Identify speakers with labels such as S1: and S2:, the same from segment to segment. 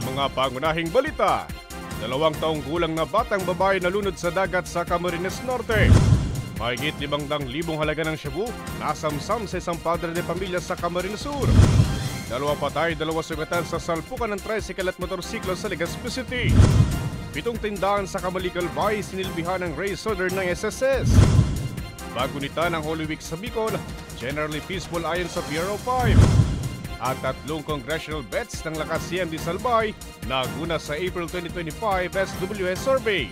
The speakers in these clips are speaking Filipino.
S1: mga pangunahing balita, 2 taong gulang na batang babae nalunod sa dagat sa Camarines Norte. Mahigit 500,000 halaga ng shabu nasamsam sa isang padre de pamilya sa Camarines Sur. 2 patay, 2 sugatan sa salpukan ng tricycle at motorsiklo sa Legazpi City. 7 tindahan sa Camalical Bay sinilbihan ng race order ng SSS. Bagunita ng Holy Week sa Bicol, generally peaceful ayon sa Bureau 5. At 3 congressional bets ng Lakas CMD Salbay naguna sa April 2025 SWS survey.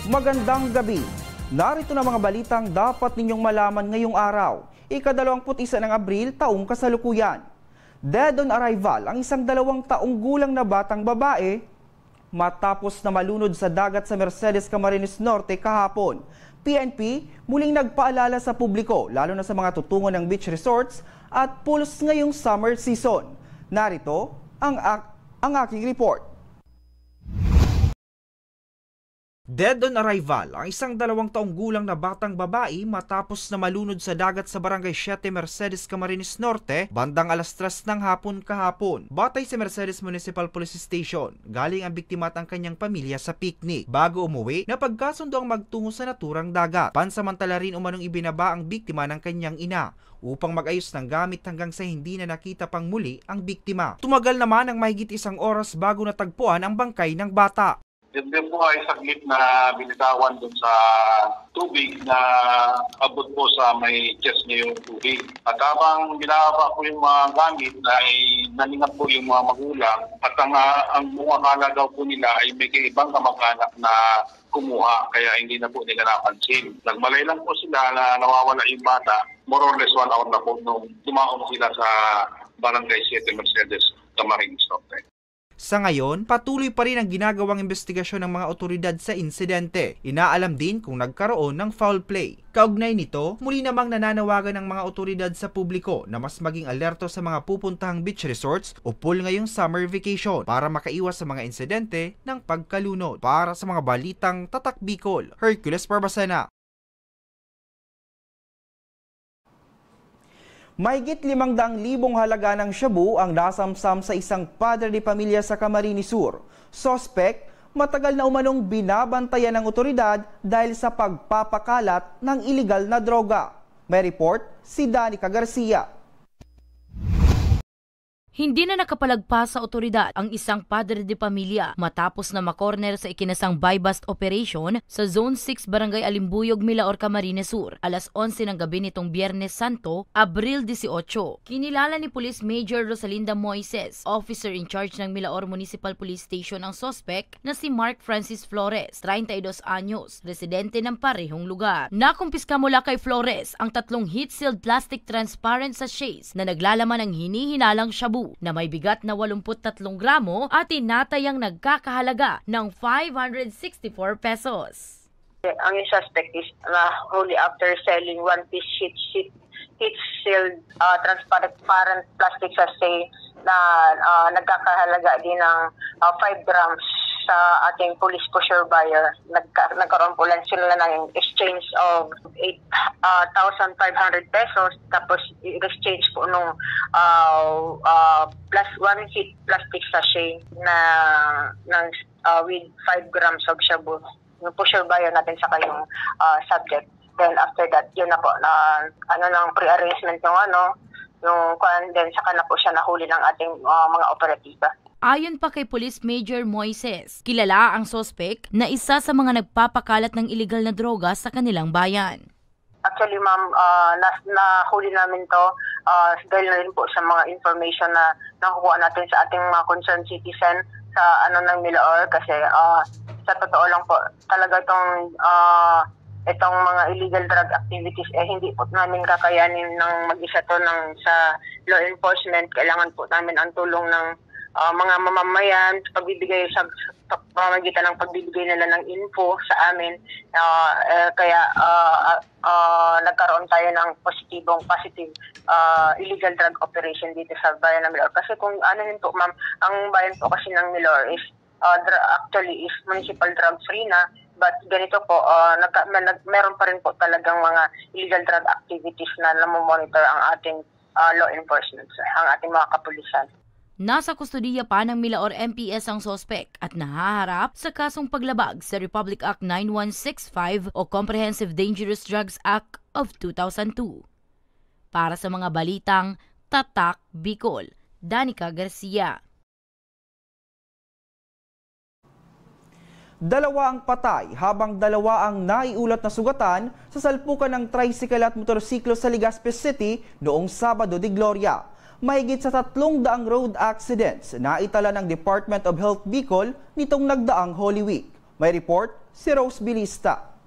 S2: Magandang gabi. Narito na mga balitang dapat ninyong malaman ngayong araw, ika-21 ng Abril, taong kasalukuyan. Dead on arrival ang isang 2 taong gulang na batang babae matapos na malunod sa dagat sa Mercedes, Camarines Norte kahapon. PNP muling nagpaalala sa publiko, lalo na sa mga tutungo ng beach resorts at pools ngayong summer season. Narito ang aking report. Dead on arrival ang isang 2 taong gulang na batang babae matapos na malunod sa dagat sa Barangay 7 Mercedes, Camarines Norte bandang alas 3 ng hapon kahapon. Batay sa Mercedes Municipal Police Station, galing ang biktima at ang kanyang pamilya sa picnic. Bago umuwi, napagkasundo ang magtungo sa naturang dagat. Pansamantala rin umanong ibinaba ang biktima ng kanyang ina upang mag-ayos ng gamit hanggang sa hindi na nakita pang muli ang biktima. Tumagal naman ang mahigit 1 oras bago natagpuan ang bangkay ng bata.
S3: Yun din po ay saglit na binitawan dun sa tubig na abot po sa may chest niya yung tubig. At habang binababa po yung mga gamit ay naningat po yung mga magulang at ang mga akala daw po nila ay may ibang kamag-anak na kumuha kaya hindi na po nila napansin. Nagmalay lang po sila na nawawala yung bata. More or less 1 hour na po nung tumaon sila sa Barangay 7 Mercedes, Camarines Norte.
S2: Sa ngayon, patuloy pa rin ang ginagawang investigasyon ng mga otoridad sa insidente. Inaalam din kung nagkaroon ng foul play. Kaugnay nito, muli namang nananawagan ng mga otoridad sa publiko na mas maging alerto sa mga pupuntahang beach resorts o pool ngayong summer vacation para makaiwas sa mga insidente ng pagkalunod. Para sa mga balitang Tatak Bicol, Hercules Barbacena. Mahigit 500,000 halaga ng shabu ang nasamsam sa isang padre de pamilya sa Camarines Sur. Sospek, matagal na umanong binabantayan ng otoridad dahil sa pagpapakalat ng iligal na droga. May report si Danica Garcia.
S4: Hindi na nakapalagpas sa otoridad ang isang padre de pamilya matapos na makorner sa ikinasang buy-bust operation sa Zone 6 Barangay Alimbuyog, Milaor, Camarines Sur, alas 11 ng gabi nitong Biyernes Santo, Abril 18. Kinilala ni Police Major Rosalinda Moises, officer in charge ng Milaor Municipal Police Station, ang sospek na si Mark Francis Flores, 32 anyos, residente ng parehong lugar. Nakumpiska mula kay Flores ang 3 heat-sealed plastic transparent sachets na naglalaman ng hinihinalang shabu na may bigat na 83 gramo at tinatayang nagkakahalaga ng 564 pesos.
S5: Ang suspect is nahuli after selling 1-piece heat-sealed transparent plastic sachet na nagkakahalaga din ng 5 grams sa ating police pusher buyer. Nagkaroon po lang sila ng exchange of 8,500 pesos tapos exchange po nung plus 1 sheet plastic sachet na with 5 grams of shabu. Yung pusher buyer natin sa kayong subject. Then after that, yun na po na ng pre-arrangement yung then saka na po siya nahuli ng ating mga operatiba.
S4: Ayon pa kay Police Major Moises, kilala ang sospek na isa sa mga nagpapakalat ng iligal na droga sa kanilang bayan.
S5: Actually, ma'am, nahuli namin to dahil na rin po sa mga information na nakukuha natin sa ating mga concerned citizen sa ng Milaor kasi sa totoo lang po talaga itong mga illegal drug activities hindi po namin kakayanin ng mag-isa to sa law enforcement. Kailangan po namin ang tulong ng mga mamamayan, pagbibigay sa pamamagitan ng pagbibigay nila ng info sa amin. Kaya nagkaroon tayo ng positive illegal drug operation dito sa bayan ng Milor. Kasi kung ano yun po, ma'am, ang bayan po kasi ng Milor is actually is municipal drug free na, but ganito po, meron pa rin po talagang mga illegal drug activities na namomonitor ang ating law enforcement, ang ating mga kapulisan.
S4: Nasa kustudiya pa ng Milaor MPS ang sospek at nahaharap sa kasong paglabag sa Republic Act 9165 o Comprehensive Dangerous Drugs Act of 2002. Para sa mga balitang Tatak Bicol, Danica Garcia.
S2: 2 ang patay habang 2 ang naiulat na sugatan sa salpukan ng tricycle at motorsiklo sa Legazpi City noong Sabado de Gloria. Mahigit sa 300 road accidents na itala ng Department of Health Bicol nitong nagdaang Holy Week. May report si Rose Bilista.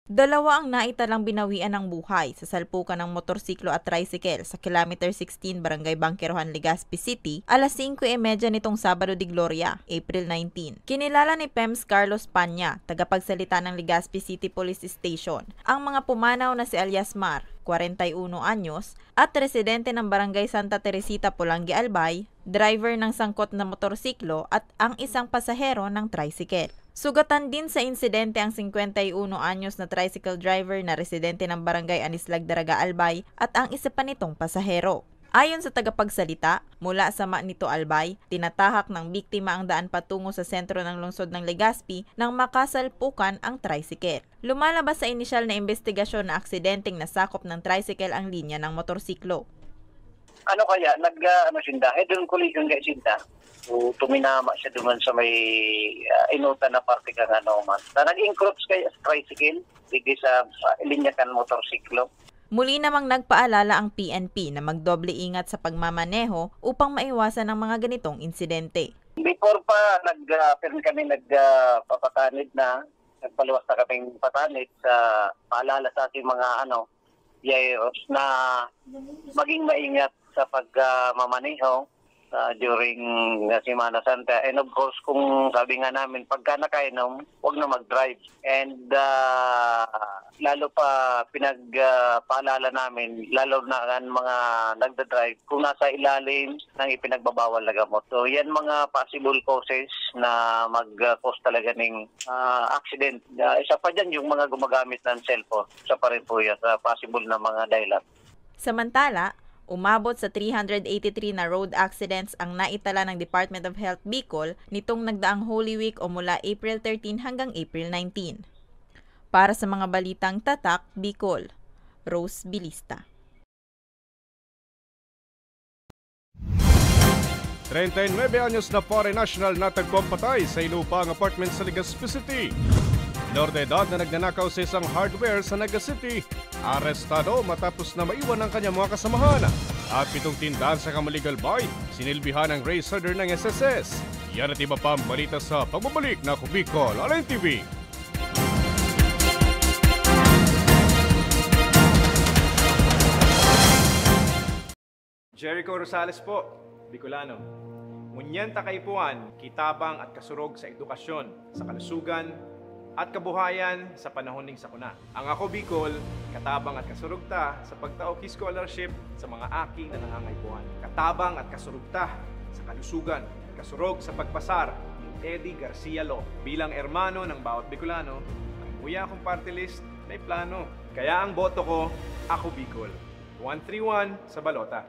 S6: 2 ang naitalang binawian ng buhay sa salpukan ng motorsiklo at tricycle sa Kilometer 16, Barangay Bangkerohan, Legazpi City, alas 5:30 nitong Sabado de Gloria, April 19. Kinilala ni PEMS Carlos Panya, tagapagsalita ng Legazpi City Police Station, ang mga pumanaw na si alias Mar, 41 anyos, at residente ng Barangay Santa Teresita, Pulangi, Albay, driver ng sangkot na motorsiklo at ang isang pasahero ng tricycle. Sugatan din sa insidente ang 51 anyos na tricycle driver na residente ng Barangay Anislag, Daraga, Albay at ang isa pa nitong pasahero. Ayon sa tagapagsalita, mula sa Manito, Albay, tinatahak ng biktima ang daan patungo sa sentro ng lungsod ng Legazpi nang makasalpukan ang tricycle. Lumalabas sa inisyal na investigasyon na aksidenteng nasakop ng tricycle ang linya ng motorsiklo.
S7: Ano kaya, sinda, doon collision kaya sinda. So, tuminama siya duman sa may inutan na parte ka man. Nag-encroach kaya sa tricycle, hindi sa linya kan motorsiklo.
S6: Muli namang nagpaalala ang PNP na magdoble ingat sa pagmamaneho upang maiwasan ang mga ganitong insidente.
S7: Before pa, kami nagpapatanid na, nagpaliwas na kaming patanid sa paalala sa ating mga yayos na maging maingat sa pagmamaneho during Semana Santa. And of course, kung sabi nga namin, pagka nakainom, huwag na mag-drive. And lalo pa pinagpaalala namin, lalo na ang mga nagda-drive, kung nasa ilalim ng ipinagbabawal na gamot. So yan mga possible causes na mag-cause talaga ng accident. Isa pa dyan yung mga gumagamit ng cellphone. Isa pa rin po yan sa possible na mga dahilan.
S6: Samantala, umabot sa 383 na road accidents ang naitala ng Department of Health Bicol nitong nagdaang Holy Week o mula April 13 hanggang April 19. Para sa mga balitang Tatak Bicol, Rose Bilista.
S1: 39 anyos na foreign national natagpong patay sa inupang apartment sa Legazpi City. Menor de edad na nagnanakaw sa isang hardware sa Naga City, arestado matapos na maiwan ang kanyang mga kasamahan. At 7 tindahan sa Camaligalbay, sinilbihan ng race order ng SSS. Yan at iba pang balita sa pagbabalik na Bicol Online TV.
S8: Jericho Rosales po, Bicolano. Ngunyan takaipuan, kitabang at kasurog sa edukasyon, sa kalusugan, at kabuhayan sa panahon ning sakuna. Ang Ako Bicol, katabang at kasurugta sa pagtaoki scholarship sa mga aki na nangangaipuan. Katabang at kasurugta sa kalusugan, kasurog sa pagpasar ni Eddie Garcia Lo. Bilang ermano ng bawat Bicolano, ang buya kong party list may plano. Kaya ang boto ko, Ako Bicol. 131 sa balota.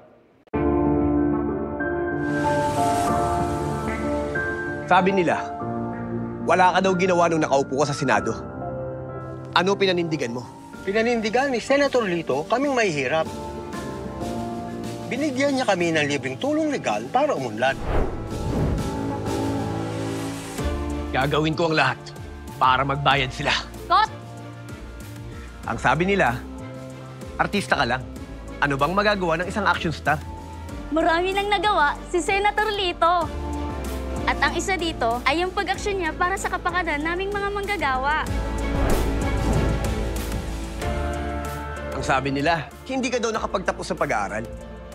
S9: Sabi nila, wala ka daw ginawa nung nakaupo ka sa Senado. Ano pinanindigan mo?
S10: Pinanindigan ni Senator Lito kaming mahihirap. Binigyan niya kami ng libreng tulong legal para umunlad.
S9: Gagawin ko ang lahat para magbayad sila.
S11: Kot!
S9: Ang sabi nila, artista ka lang. Ano bang magagawa ng isang action star?
S11: Marami nang nagawa si Senator Lito. At ang isa dito ay yung pag-aksyon niya para sa kapakanan naming mga manggagawa.
S9: Ang sabi nila, hindi ka daw nakapagtapos sa pag-aaral.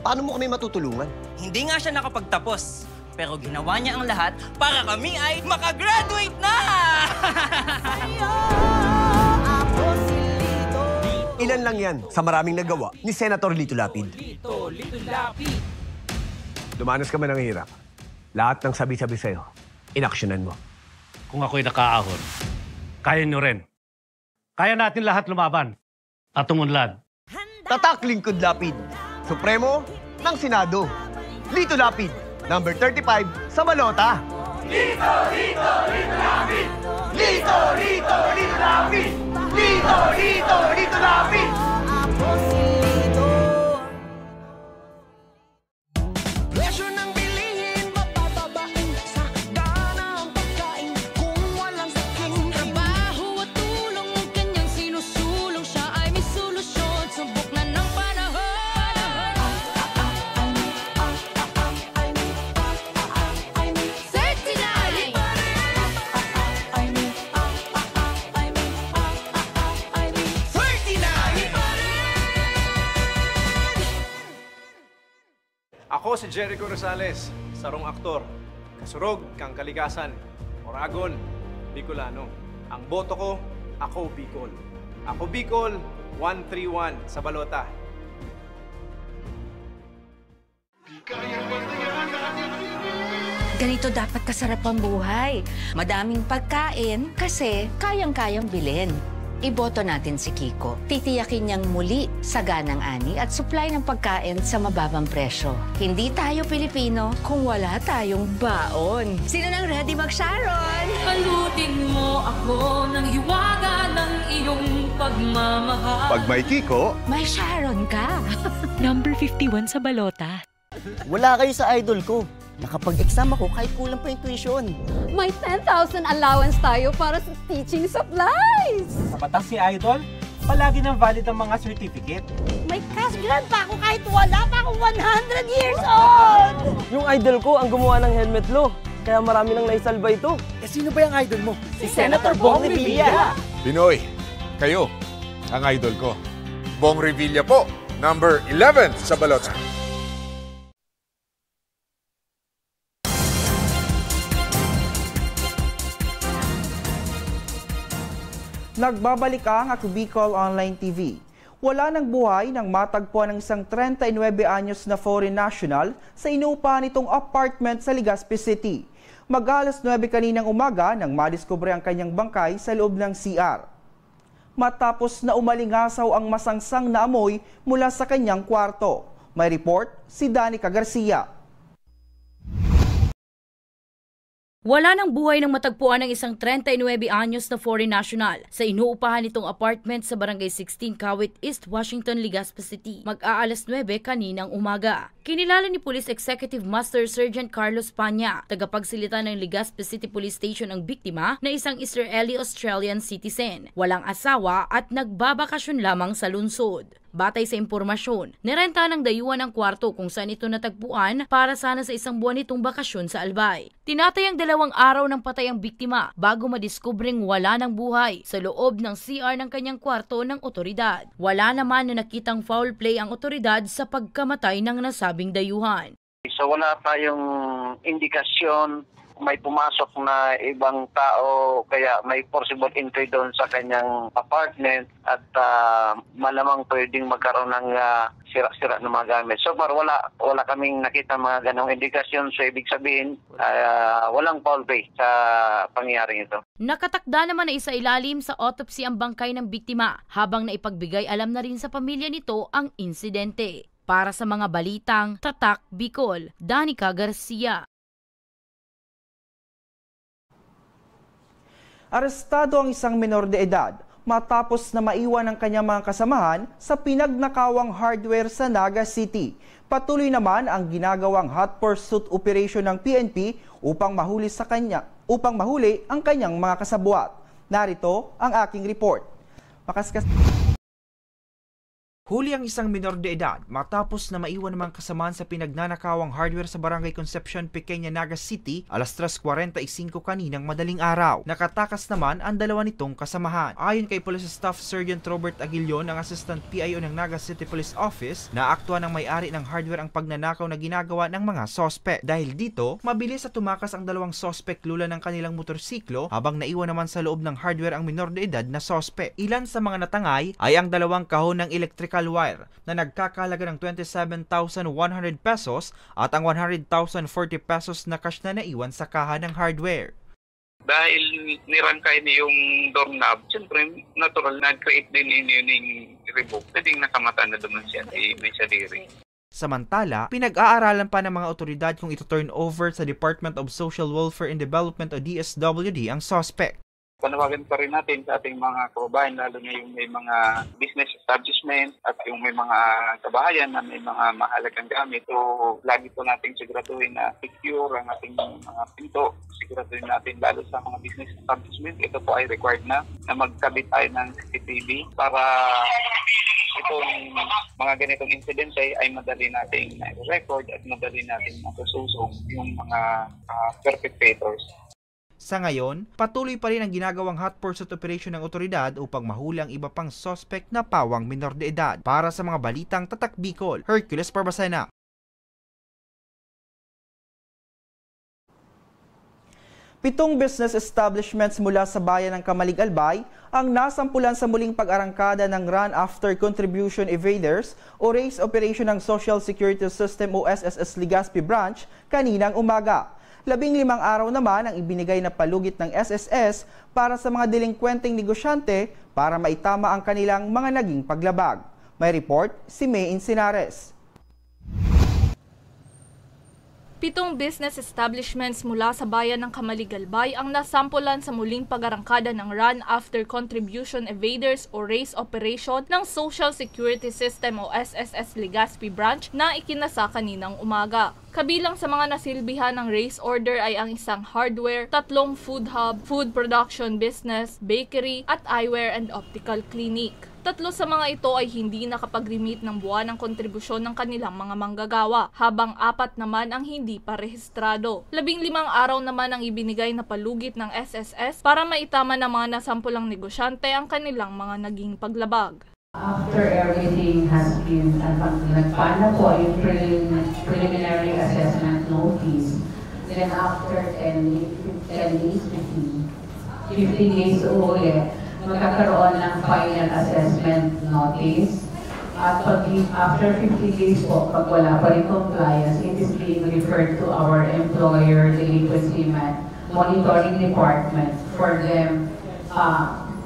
S9: Paano mo kami matutulungan?
S12: Hindi nga siya nakapagtapos, pero ginawa niya ang lahat para kami ay makagraduate na!
S9: Ilan lang yan sa maraming nagawa ni Senator Lito Lapid. Lumanas ka man ng hirap. Lahat ng sabi-sabi sa'yo, inaksyonan mo.
S13: Kung ako'y nakaahon, kaya nyo rin. Kaya natin lahat lumaban at umunlad.
S9: Tatak Lingkod Lapid, Supremo ng Senado. Lito Lapid, number 35 sa balota.
S14: Lito, Lito, Lito Lapid!
S9: Lito, Lito, Lito Lapid! Lito, Lito, Lito Lapid!
S14: Presyo ng bilihin, mapapabain sa gana ang pagkain kung walang saking. Trabaho at tulong ng kanyang sinusulong, siya ay may solusyon, subok na ng panahon.
S8: Ako si Jericho Rosales, sarong aktor, kasurog kang kaligasan, Oragon, Bicolano. Ang boto ko, ako Bicol. Ako Bicol, 131 sa balota.
S15: Ganito dapat kasarap ang buhay. Madaming pagkain kasi kayang-kayang bilhin. Iboto natin si Kiko. Titiyakin niyang muli saganang ani at supply ng pagkain sa mababang presyo. Hindi tayo Pilipino kung wala tayong baon. Sino nang ready mag-Sharon?
S14: Palutin mo ako ng hiwaga ng iyong pagmamahal.
S9: Pag may Kiko,
S15: may Sharon ka.
S16: Number 51 sa balota.
S17: Wala kayo sa idol ko. Nakapag-exam ako kahit kulang pa yung tuition.
S18: May 10,000 allowance tayo para sa teaching supplies.
S19: Sa batas si Idol, palagi nang valid ang mga certificate.
S18: May cash grant pa ako kahit wala pa ako 100 years old!
S20: Yung idol ko ang gumawa ng helmet law, kaya marami nang naisalba ito.
S19: Eh sino ba yung idol mo?
S17: Si Senator Bong Revilla.
S21: Pinoy, kayo ang idol ko. Bong Revilla po, number 11 sa balota.
S2: Nagbabalik ang Ako Bicol Online TV. Wala nang buhay nang matagpuan ng isang 39 anyos na foreign national sa inuupahan nitong apartment sa Legazpi City. Mag-alas 9 kaninang umaga nang madiskubre ang kanyang bangkay sa loob ng CR. Matapos na umalingasaw ang masangsang na amoy mula sa kanyang kwarto. May report si Danica Garcia.
S4: Wala nang buhay nang matagpuan ng isang 39 anyos na foreign national sa inuupahan nitong apartment sa Barangay 16 Kawit East, Washington, Legazpi City. Mag-aalas 9 kaninang umaga. Kinilala ni Police Executive Master Sergeant Carlos Panya, tagapagsilita ng Legazpi City Police Station ang biktima na isang Israeli-Australian citizen, walang asawa at nagbabakasyon lamang sa lungsod. Batay sa impormasyon, nirenta ng dayuhan ang kwarto kung saan ito natagpuan para sana sa isang buwan itong bakasyon sa Albay. Tinatayang 2 araw ng patay ang biktima bago madiskubring wala ng buhay sa loob ng CR ng kanyang kwarto ng otoridad. Wala naman na nakitang foul play ang otoridad sa pagkamatay ng nasabing dayuhan.
S7: So wala tayong indikasyon may pumasok na ibang tao kaya may possible entry doon sa kanyang apartment at malamang pwedeng magkaroon ng sira-sira ng mga gamit. So far wala kaming nakita mga ganong indikasyon, so ibig sabihin walang foul play sa pangyayaring ito.
S4: Nakatakda naman na isailalim sa autopsy ang bangkay ng biktima habang naipagbigay alam na rin sa pamilya nito ang insidente. Para sa mga balitang Tatak Bicol, Danica Garcia.
S2: Arestado ang isang menor de edad matapos na maiwan ang kanyang mga kasamahan sa pinagnakawang hardware sa Naga City. Patuloy naman ang ginagawang hot pursuit operation ng PNP upang mahuli ang kanyang mga kasabwat. Narito ang aking report. Huli ang isang minor de edad matapos na maiwan namang kasamaan sa pinagnanakawang hardware sa Barangay Concepcion, Pequeña, Naga City alas 3:45 kaninang madaling araw. Nakatakas naman ang dalawa nitong kasamahan. Ayon kay Police Staff Sergeant Robert Aguilion, ang Assistant PIO ng Naga City Police Office, naaktwa ng may-ari ng hardware ang pagnanakaw na ginagawa ng mga sospek. Dahil dito, mabilis at tumakas ang dalawang sospek lula ng kanilang motorsiklo habang naiwan naman sa loob ng hardware ang minor de edad na sospek. Ilan sa mga natangay ay ang dalawang kahon ng electrical wire na nagkakahalaga ng 27,100 pesos at ang 100,040 pesos na cash na naiwan sa kaha ng hardware.
S3: Dahil nirangkay niya yung doorknob, siyempre natural nag-create din yung revoke. Pwedeng nakamata na naman siya may saliri.
S2: Samantala, pinag-aaralan pa ng mga otoridad kung ito turn over sa Department of Social Welfare and Development o DSWD ang suspect.
S3: Panawagan pa rin natin sa ating mga kababayan, lalo na yung may mga business establishment at yung may mga kabahayan na may mga mahalagang gamit. So, lagi po natin siguraduhin na secure ang ating mga pinto. Siguraduhin natin lalo sa mga business establishment. Ito po ay required na magkabit tayo ng CCTV para itong mga ganitong insidente ay madali nating record at madali nating masususong yung mga perpetrators.
S2: Sa ngayon, patuloy pa rin ang ginagawang hot pursuit operation ng otoridad upang mahuli ang iba pang suspect na pawang minor de edad. Para sa mga balitang Tatak Bicol, Hercules Barbacena. Pitong business establishments mula sa bayan ng Kamalig-Albay ang nasampulan sa muling pag-arangkada ng Run After Contribution Evaders o race operation ng Social Security System o SSS Legazpi Branch kaninang umaga. 15 araw naman ang ibinigay na palugit ng SSS para sa mga delinkwenteng negosyante para maitama ang kanilang mga naging paglabag. May report si May Insinares.
S22: 7 business establishments mula sa bayan ng Kamalig-Albay ang nasampulan sa muling pag-arangkada ng Run After Contribution Evaders o Race Operation ng Social Security System o SSS Legazpi Branch na ikinasa kaninang umaga. Kabilang sa mga nasilbihan ng race order ay ang isang hardware, 3 food hub, food production business, bakery at eyewear and optical clinic. 3 sa mga ito ay hindi nakapag-remit ng buwan ng kontribusyon ng kanilang mga manggagawa, habang 4 naman ang hindi pa rehistrado. 15 araw naman ang ibinigay na palugit ng SSS para maitama ng mga nasampulang negosyante ang kanilang mga naging paglabag.
S23: After everything has been, nagpana po yung preliminary assessment notice. Then after 10 days, 50 days ulit, magkakaroon ng final assessment notice. At after 50 days po, pag wala pa rin compliance, it is being referred to our employer delinquency monitoring department for them.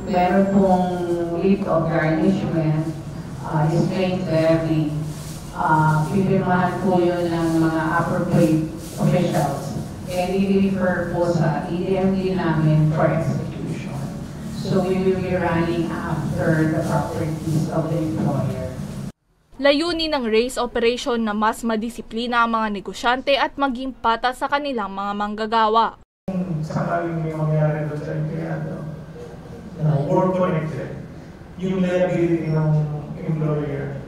S23: Meron pong leave of garnishment, displaying levy. Pipirmahan po yun ng mga appropriate officials. And i-refer po sa EDMD namin for execution. So we will be running after the properties of the employer.
S22: Layunin ng race operation na mas madisiplina ang mga negosyante at maging patas sa kanilang mga manggagawa.
S24: Sakaling may mangyari doon sa empleyado, work connected, yung liability ng employer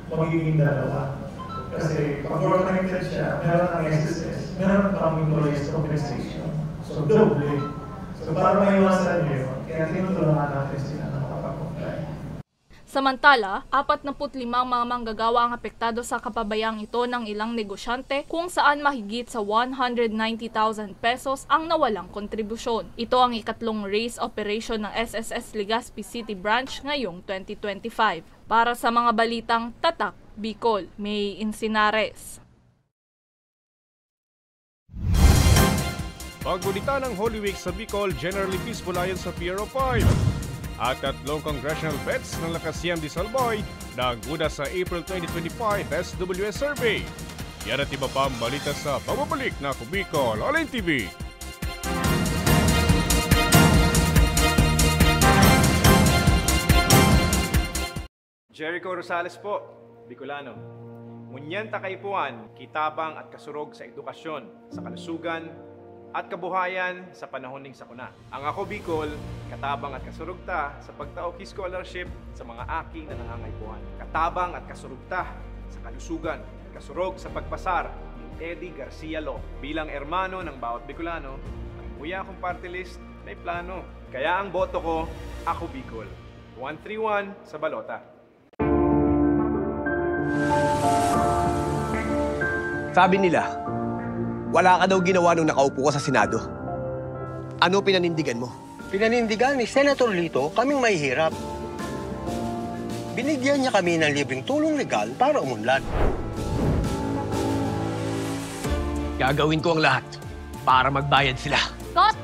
S24: magiging dalawa. Kasi pag work connected siya, meron ng SSS, meron ng employees compensation. So double. So para maiwasan yun, kaya tinutulungan natin sila na makapag-comply.
S22: Samantala, 45 mga manggagawa ang apektado sa kapabayang ito ng ilang negosyante kung saan mahigit sa 190,000 pesos ang nawalang kontribusyon. Ito ang ikatlong race operation ng SSS Legazpi City Branch ngayong 2025. Para sa mga balitang Tatak Bicol, May Insinares.
S1: Pagbulita ng Holy Week sa Bicol, generally peaceful ayon sa Piero 5. At 3 congressional bets ng Lakas Siem di Salboy nagduda sa April 2025 SWS Survey. Yan at iba pa ang balita sa pagbabalik na Bicol Online TV.
S8: Jericho Rosales po, Bicolano. Ngunyan takaypuan, kitabang at kasurog sa edukasyon, sa kalusugan, at kabuhayan sa panahon ng sakuna. Ang Ako Bicol, katabang at kasurugta sa pagtaokis scholarship sa mga aki na nangangaipuan. Katabang at kasurugta sa kalusugan, kasurog sa pagpasar ni Eddie Garcia Law. Bilang ermano ng bawat Bicolano, ang buya kong party list may plano. Kaya ang boto ko, Ako Bicol. 131 sa balota.
S9: Sabi nila, wala ka daw ginawa nung nakaupo ka sa Senado. Ano pinanindigan mo?
S5: Pinanindigan ni Senator Lito kaming mahihirap. Binigyan niya kami ng libreng tulong legal para umunlad.
S9: Gagawin ko ang lahat para magbayad sila.
S18: Kot!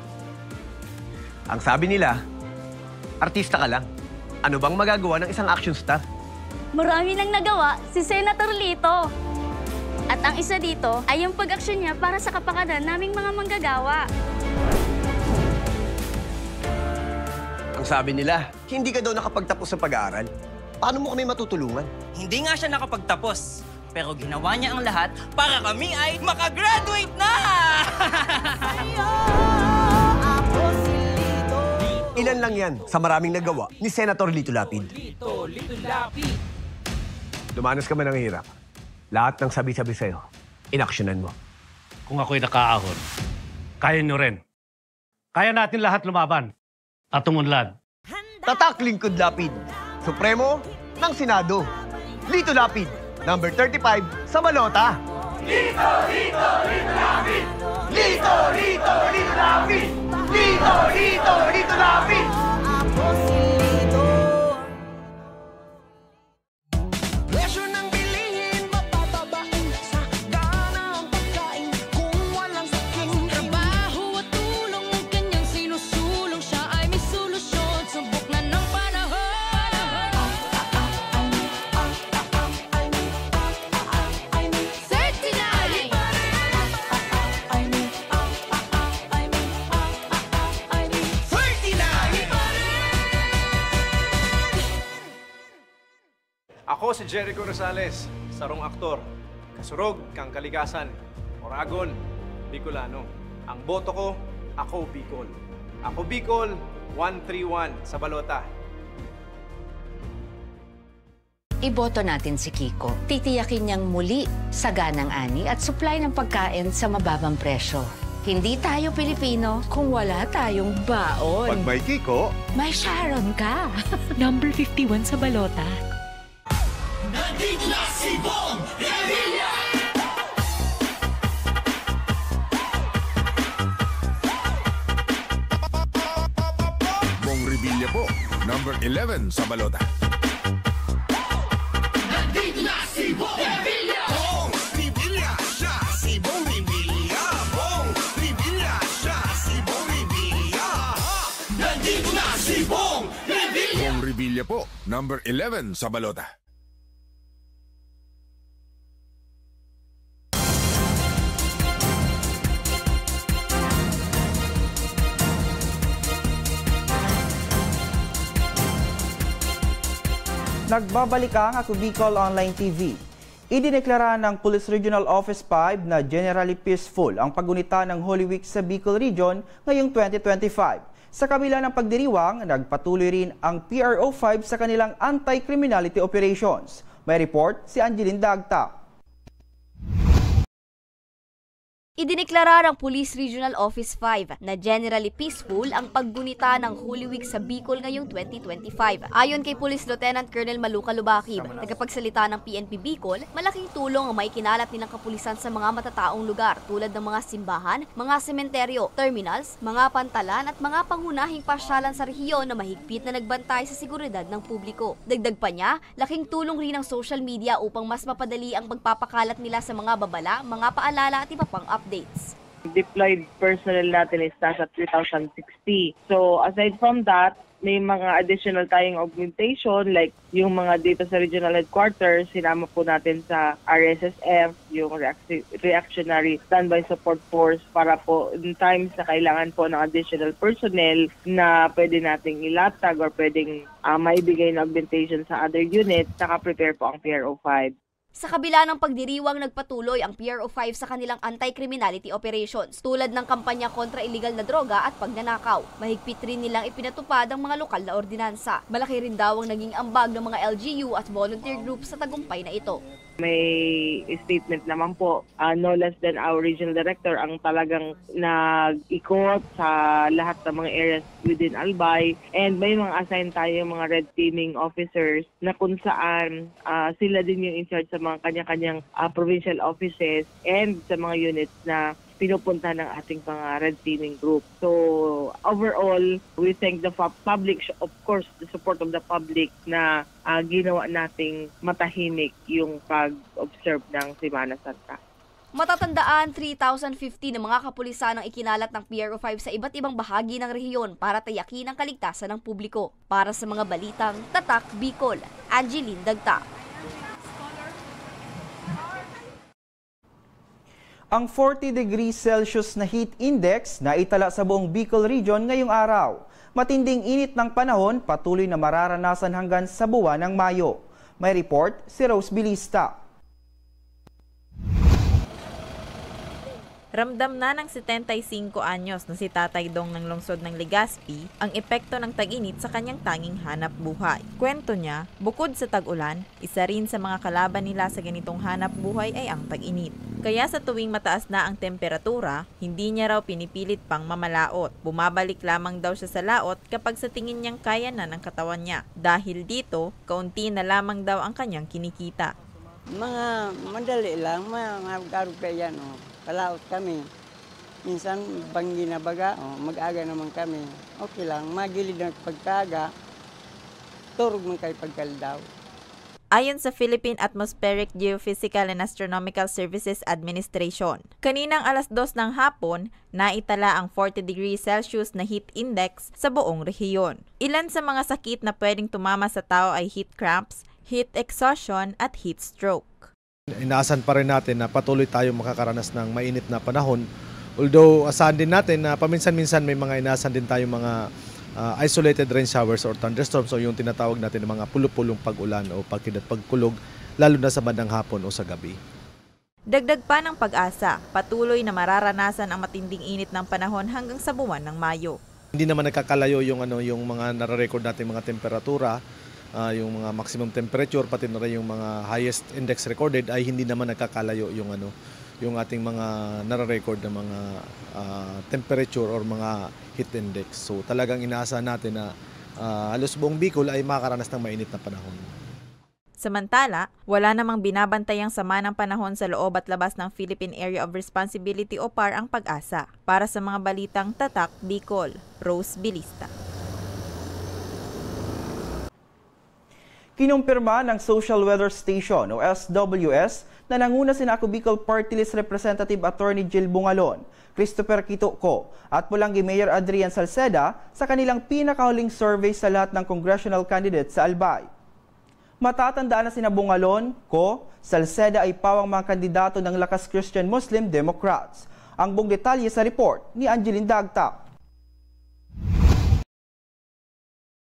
S9: Ang sabi nila, artista ka lang. Ano bang magagawa ng isang action star?
S6: Marami nang nagawa si Senator Lito. At ang isa dito ay yung pag-aksyon niya para sa kapakanan naming mga manggagawa.
S9: Ang sabi nila, hindi ka daw nakapagtapos sa pag-aaral. Paano mo kami matutulungan?
S12: Hindi nga siya nakapagtapos, pero ginawa niya ang lahat para kami ay makagraduate na!
S9: Ilan lang yan sa maraming nagawa ni Senator Lito Lapid. Dumanas ka man ng hirap. Lahat ng sabi-sabi sa'yo, inaksyonan mo.
S13: Kung ako'y nakaahon, kaya nyo rin. Kaya natin lahat lumaban at umunlad.
S9: Tatak Lingkod Lapid, Supremo ng Senado. Lito Lapid, number 35 sa balota.
S14: Lito, Lito, Lito Lapid!
S9: Lito, Lito, Lito Lapid! Lito, Lito, Lito Lapid!
S14: Ako si Lito. Presyo ng bilihin, mapapabain sa gana ang pagkain kung walang saking.
S23: Trabaho at tulong ang kanyang sinusulong. Siya ay may solusyon, subok na ng panahon. 39!
S8: Ako si Jericho Rosales, sarong aktor, kasurog kang kalikasan, Oragon, Bicolano. Ang boto ko, Ako Bicol. Ako Bicol, 131 sa balota.
S15: Iboto natin si Kiko. Titiyakin niyang muli saganang ani at supply ng pagkain sa mababang presyo. Hindi tayo Pilipino kung wala tayong baon.
S21: Pag may Kiko,
S15: may Sharon ka.
S16: Number 51 sa balota.
S14: Nandito na si Bong Revilla!
S21: Bong Revilla po, number 11 sa balota.
S14: Nandito na si Bong Revilla! Bong Revilla siya, si Bong Revilla! Bong Revilla siya, si Bong Revilla! Nandito na si Bong Revilla!
S21: Bong Revilla po, number 11 sa balota.
S2: Nagbabalik ang Ako Bicol Online TV. Idineklara ng Police Regional Office 5 na generally peaceful ang paggunita ng Holy Week sa Bicol Region ngayong 2025. Sa kabila ng pagdiriwang, nagpatuloy rin ang PRO 5 sa kanilang anti-criminality operations. May report si Angeline Dagta.
S6: Idineklara ng Police Regional Office 5 na generally peaceful ang paggunita ng Holy Week sa Bicol ngayong 2025. Ayon kay Police Lieutenant Colonel Maluca Lubakib, tagapagsalita ng PNP Bicol, malaking tulong ang maikinalat nilang kapulisan sa mga matataong lugar tulad ng mga simbahan, mga sementeryo, terminals, mga pantalan at mga pangunahing pasyalan sa rehiyon na mahigpit na nagbantay sa seguridad ng publiko. Dagdag pa niya, laking tulong rin ang social media upang mas mapadali ang pagpapakalat nila sa mga babala, mga paalala at iba pang updates.
S10: Deployed personnel natin is nasa 3,060. So aside from that, may mga additional tayong augmentation like yung mga dito sa regional headquarters, sinama po natin sa RSSF, yung Reactionary Standby Support Force para po in times na kailangan po ng additional personnel na pwede nating ilatag or pwedeng maibigay na augmentation sa other units, naka-prepare po ang PRO 5.
S6: Sa kabila ng pagdiriwang, nagpatuloy ang PRO5 sa kanilang anti-criminality operations tulad ng kampanya kontra illegal na droga at pagnanakaw. Mahigpit rin nilang ipinatupad ang mga lokal na ordinansa. Malaki rin daw ang naging ambag ng mga LGU at volunteer groups sa tagumpay na ito.
S10: May statement naman po, no less than our regional director ang talagang nag-ikot sa lahat ng mga areas within Albay, and may mga assign tayo mga red teaming officers na kung saan sila din yung in charge sa mga kanya-kanyang provincial offices and sa mga units na pinupunta ng ating mga red teaming group. So overall, we thank the public, of course, the support of the public na ginawa nating matahimik yung pag-observe ng Semana Santa.
S6: Matatandaan, 3,050 na mga kapulisan ang ikinalat ng PRO5 sa iba't ibang bahagi ng rehiyon para tayakin ang kaligtasan ng publiko. Para sa mga balitang Tatak Bicol, Angeline Dagta.
S2: Ang 40 degrees Celsius na heat index na itala sa buong Bicol Region ngayong araw. Matinding init ng panahon patuloy na mararanasan hanggang sa buwan ng Mayo. May report si Rose Bilista.
S11: Ramdam na ng 75 anyos na si Tatay Dong ng lungsod ng Legazpi ang epekto ng tag-init sa kanyang tanging hanap buhay. Kwento niya, bukod sa tag-ulan, isa rin sa mga kalaban nila sa ganitong hanap buhay ay ang tag-init. Kaya sa tuwing mataas na ang temperatura, hindi niya raw pinipilit pang mamalaot. Bumabalik lamang daw siya sa laot kapag sa tingin niyang kaya na ng katawan niya. Dahil dito, kaunti na lamang daw ang kanyang kinikita.
S17: Mga madali lang, mga garog kaya kalaot kami. Minsan, banggi na baga, mag-aga naman kami. Okay lang, magilid ng pagkaga, turog man kayo pagkaldaw.
S11: Ayon sa Philippine Atmospheric Geophysical and Astronomical Services Administration, kaninang alas 2 ng hapon, naitala ang 40 degrees Celsius na heat index sa buong rehiyon. Ilan sa mga sakit na pwedeng tumama sa tao ay heat cramps, heat exhaustion at heat stroke.
S19: Inaasahan pa rin natin na patuloy tayong makakaranas ng mainit na panahon. Although asahan din natin na paminsan-minsan may mga inaasahan din tayong mga isolated rain showers or thunderstorms o yung tinatawag natin ng mga pulupulong pag-ulan o pagkulog lalo na sa bandang hapon o sa gabi.
S11: Dagdag pa ng Pag-asa, patuloy na mararanasan ang matinding init ng panahon hanggang sa buwan ng Mayo.
S19: Hindi naman nagkakalayo yung mga nare-record natin mga temperatura. Yung mga maximum temperature pati na rin yung mga highest index recorded ay hindi naman nagkakalayo yung ating mga nare-record na mga temperature or mga heat index. So talagang inaasahan natin na halos buong Bicol ay makakaranas ng mainit na panahon.
S11: Samantala, wala namang binabantayang sama ng panahon sa loob at labas ng Philippine Area of Responsibility o PAR ang Pag-asa. Para sa mga balitang Tatak Bicol, Rose Bilista.
S2: Kinumpirma ng Social Weather Station o SWS na nanguna sina Ako Bicol Party List Representative Attorney Jill Bungalon, Christopher Quito-Co at Pulangi Mayor Adrian Salceda sa kanilang pinakahuling survey sa lahat ng congressional candidates sa Albay. Matatandaan na sina Bungalon, Co, Salceda ay pawang mga kandidato ng Lakas Christian Muslim Democrats. Ang buong detalye sa report ni Angeline Dagta.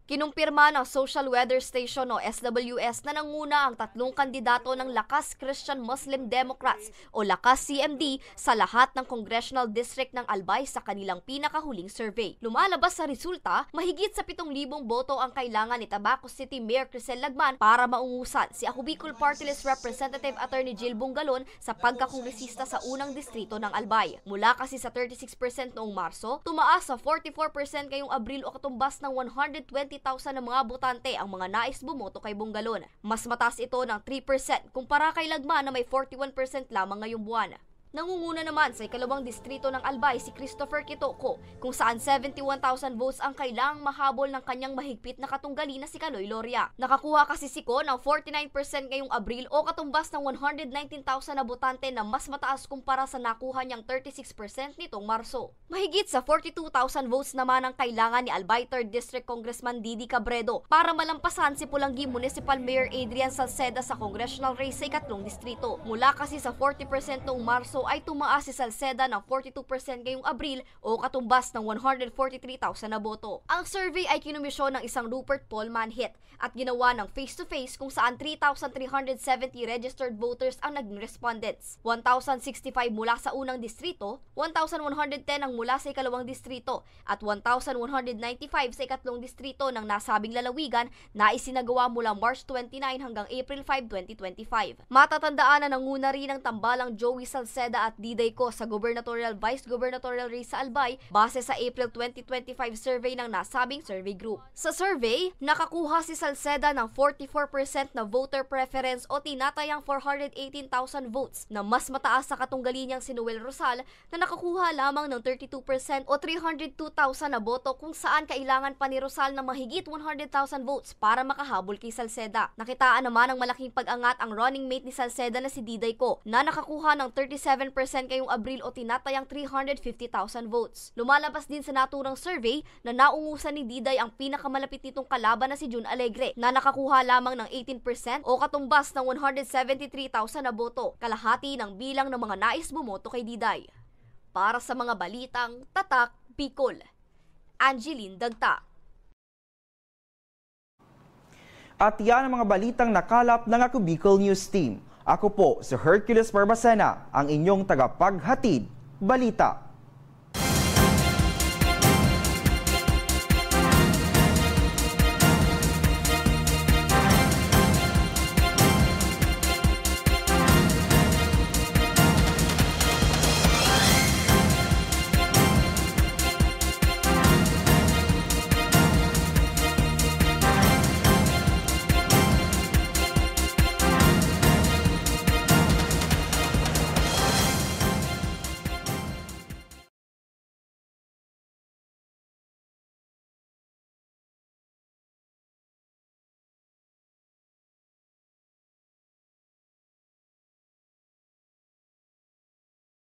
S6: Kinumpirma ng Social Weather Station o SWS na nanguna ang tatlong kandidato ng Lakas Christian Muslim Democrats o Lakas CMD sa lahat ng congressional district ng Albay sa kanilang pinakahuling survey. Lumalabas sa resulta, mahigit sa 7,000 boto ang kailangan ni Tabaco City Mayor Crisel Lagman para maungusan si Ako Bicol Party List Representative Attorney Jill Bungalon sa pagkakongresista sa unang distrito ng Albay. Mula kasi sa 36% noong Marso, tumaas sa 44% ngayong Abril o katumbas ng 120,000 na mga botante ang mga nais bumoto kay Bungalon. Mas mataas ito ng 3% kumpara kay Lagman na may 41% lamang ngayong buwan. Nangunguna naman sa ikalawang distrito ng Albay si Christopher Quito-Co kung saan 71,000 votes ang kailangang mahabol ng kanyang mahigpit na katunggali na si Caloy Loria. Nakakuha kasi si Co ng 49% ngayong Abril o katumbas ng 119,000 na botante na mas mataas kumpara sa nakuha niyang 36% nitong Marso. Mahigit sa 42,000 votes naman ang kailangan ni Albay 3rd District Congressman Didi Cabredo para malampasan si Pulangi Municipal Mayor Adrian Salceda sa congressional race sa ikatlong distrito. Mula kasi sa 40% noong Marso Marso ay tumaas si Salceda ng 42% ngayong Abril o katumbas ng 143,000 na boto. Ang survey ay kinumisyon ng isang Rupert Paul Manhit at ginawa ng face-to-face kung saan 3,370 registered voters ang naging respondents. 1,065 mula sa unang distrito, 1,110 ang mula sa ikalawang distrito at 1,195 sa ikatlong distrito ng nasabing lalawigan na isinagawa mula March 29 hanggang April 5, 2025. Matatandaan na nanguna rin ang tambalang Joey Salceda at Diday Co sa gubernatorial vice gubernatorial race sa Albay base sa April 2025 survey ng nasabing survey group. Sa survey, nakakuha si Salceda ng 44% na voter preference o tinatayang 418,000 votes na mas mataas sa katunggali niyang si Noel Rosal na nakakuha lamang ng 32% o 302,000 na boto kung saan kailangan pa ni Rosal ng mahigit 100,000 votes para makahabol kay Salceda. Nakitaan naman ang malaking pag-angat ang running mate ni Salceda na si Diday Co na nakakuha ng 37% ngayong Abril o tinatayang 350,000 votes. Lumalabas din sa naturang survey na naungusan ni Diday ang pinakamalapit nitong kalaban na si June Alegre na nakakuha lamang ng 18% o katumbas ng 173,000 na boto, kalahati ng bilang ng mga nais bumoto kay Diday. Para sa mga balitang Tatak, Bicol, Angeline Dagta.
S2: At yan ang mga balitang nakalap ng Ako Bicol News Team. Ako po si Hercules Barbacena, ang inyong tagapaghatid balita.